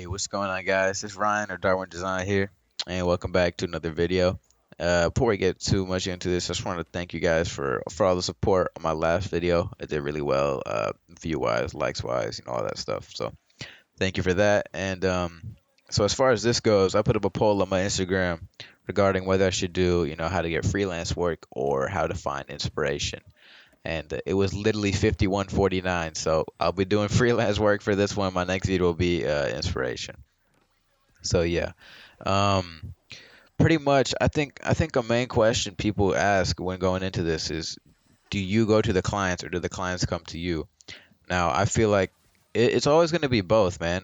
What's going on, guys? It's Ryan or Darwin Design here, and welcome back to another video. Before we get too much into this, I just want to thank you guys for all the support on my last video. It did really well, view-wise, likes-wise, all that stuff. So thank you for that. And so as far as this goes, I put up a poll on my Instagram regarding whether I should do, how to get freelance work or how to find inspiration. And it was literally 51-49. So I'll be doing freelance work for this one. My next video will be inspiration. So yeah, um, pretty much. I think a main question people ask when going into this is, do you go to the clients or do the clients come to you? Now I feel like it's always going to be both, man.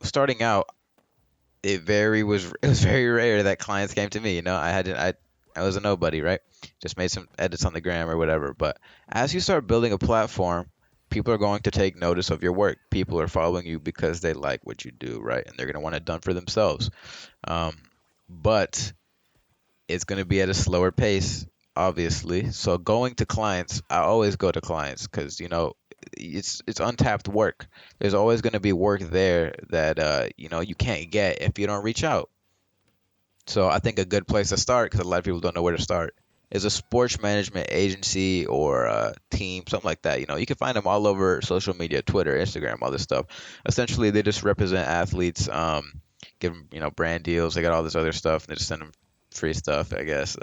Starting out, it was very rare that clients came to me. I was a nobody, right? Just made some edits on the gram or whatever. But as you start building a platform, people are going to take notice of your work. People are following you because they like what you do, right? And they're going to want it done for themselves. Um, but it's going to be at a slower pace, obviously. So going to clients, I always go to clients because it's untapped work. There's always going to be work there that you can't get if you don't reach out. So I think a good place to start, because a lot of people don't know where to start, is a sports management agency or a team, something like that. You can find them all over social media, Twitter, Instagram, all this stuff. Essentially, they just represent athletes, give them, brand deals. They got all this other stuff, and they just send them free stuff, I guess.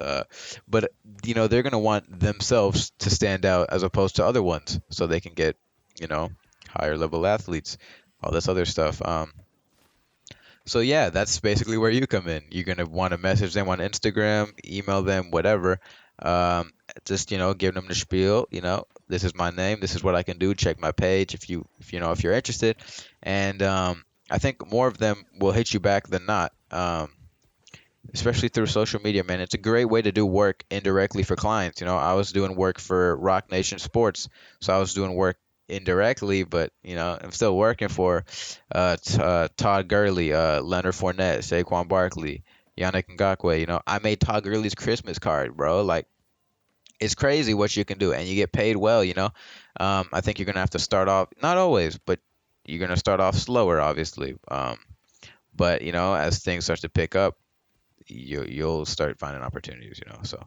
But they're gonna want themselves to stand out as opposed to other ones, so they can get, you know, higher level athletes, all this other stuff. So yeah, that's basically where you come in. You're gonna want to message them on Instagram, email them, whatever. Um, just give them the spiel. This is my name. This is what I can do. Check my page if you're interested. And I think more of them will hit you back than not. Especially through social media, man. It's a great way to do work indirectly for clients. I was doing work for Rock Nation Sports, so I was doing work indirectly, but I'm still working for Todd Gurley, Leonard Fournette, Saquon Barkley, Yannick Ngakwe. I made Todd Gurley's Christmas card, bro. Like, it's crazy what you can do, and you get paid well. I think you're gonna have to start off, not always, but you're gonna start off slower, obviously. But as things start to pick up, you'll start finding opportunities. So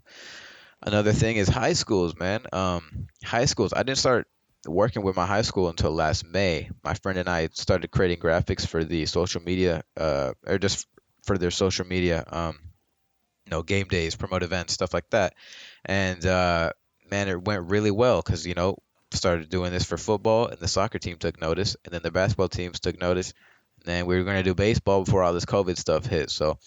another thing is high schools, man. High schools. I didn't start working with my high school until last May. My friend and I started creating graphics for the social media, or just for their social media, game days, promote events, stuff like that. And man, it went really well because started doing this for football, and the soccer team took notice, and then the basketball teams took notice, and then we were going to do baseball before all this COVID stuff hit. So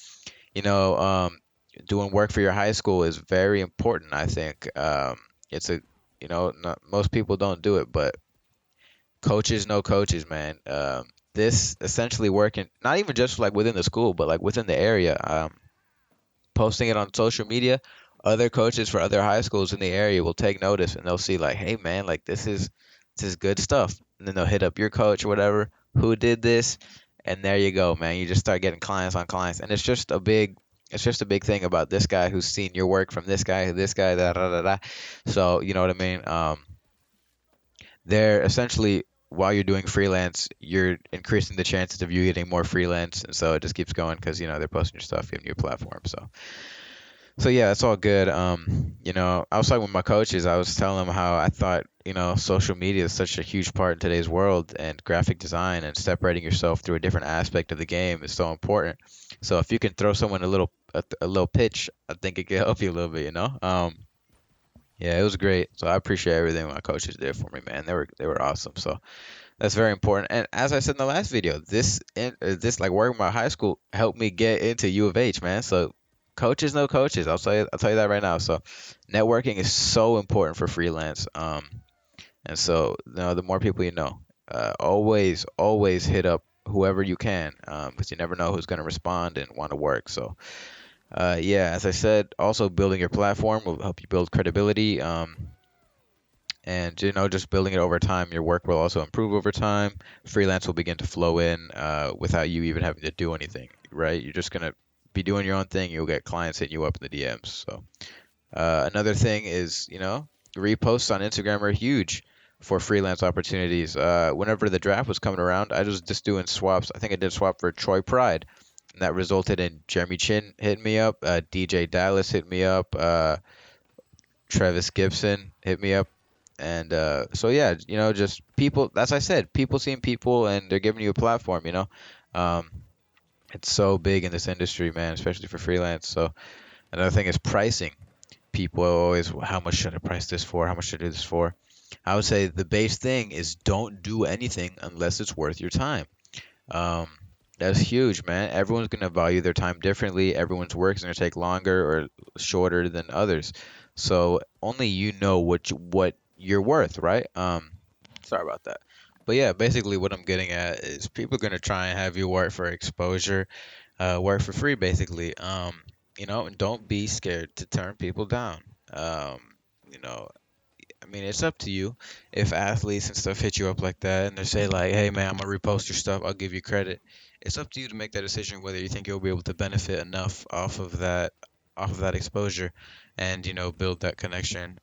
you know, um, doing work for your high school is very important. I think it's not, most people don't do it, but coaches know coaches, man. This essentially working not even just like within the school, but like within the area. Posting it on social media, other coaches for other high schools in the area will take notice and they'll see like, hey man, like this is good stuff, and then they'll hit up your coach or whatever who did this, and there you go, man. You just start getting clients on clients, and it's just a big thing about this guy who's seen your work from this guy, da da da da. So you know what I mean. They're essentially, while you're doing freelance, you're increasing the chances of you getting more freelance, and so it just keeps going because they're posting your stuff, giving you a platform. So yeah, it's all good. I was talking with my coaches. I was telling them how I thought, social media is such a huge part in today's world, and graphic design and separating yourself through a different aspect of the game is so important. So if you can throw someone a little pitch, I think it can help you a little bit. Yeah, it was great. So I appreciate everything my coaches did for me, man. They were awesome. So that's very important. And as I said in the last video, this like working my high school helped me get into U of H, man. So coaches know coaches. I'll tell you that right now. So networking is so important for freelance. And so the more people always hit up whoever you can, because you never know who's going to respond and want to work. So yeah, as I said, also building your platform will help you build credibility. And just building it over time, your work will also improve over time. Freelance will begin to flow in without you even having to do anything, right? You're just gonna be doing your own thing. You'll get clients hitting you up in the DMs. So another thing is, reposts on Instagram are huge. for freelance opportunities. Whenever the draft was coming around, I was just doing swaps. I think I did a swap for Troy Pride, and that resulted in Jeremy Chin hitting me up, DJ Dallas hit me up, Travis Gibson hit me up. And so yeah, just people. As I said, people seeing people, and they're giving you a platform. Um, it's so big in this industry, man, especially for freelance. So another thing is pricing. People always, how much should I price this for? How much should I do this for? I would say the base thing is don't do anything unless it's worth your time. Um, that's huge, man. Everyone's gonna value their time differently. Everyone's work is gonna take longer or shorter than others. So only you know what you're worth, right? Sorry about that. But yeah, basically what I'm getting at is people are gonna try and have you work for exposure, work for free, basically. And don't be scared to turn people down. Um, you know, I mean, it's up to you. If athletes and stuff hit you up like that and they say like, "Hey man, I'm gonna repost your stuff. I'll give you credit." It's up to you to make that decision whether you think you'll be able to benefit enough off of that exposure, and build that connection.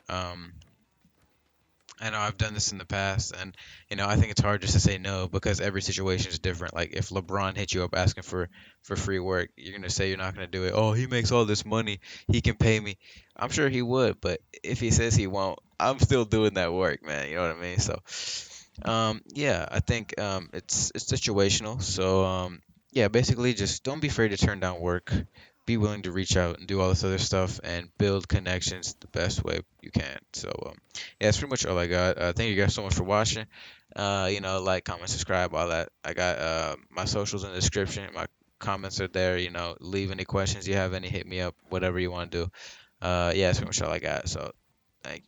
I know I've done this in the past, and I think it's hard just to say no because every situation is different. Like if LeBron hit you up asking for free work, you're gonna say you're not gonna do it. Oh, he makes all this money, he can pay me. I'm sure he would, but if he says he won't, I'm still doing that work, man. You know what I mean? So, yeah, I think it's situational. So, yeah, basically just don't be afraid to turn down work. Be willing to reach out and do all this other stuff and build connections the best way you can. So, yeah, that's pretty much all I got. Thank you guys so much for watching. Like, comment, subscribe, all that. I got my socials in the description. My comments are there. Leave any questions you have, any hit me up, whatever you want to do. Yeah, that's pretty much all I got. So, thank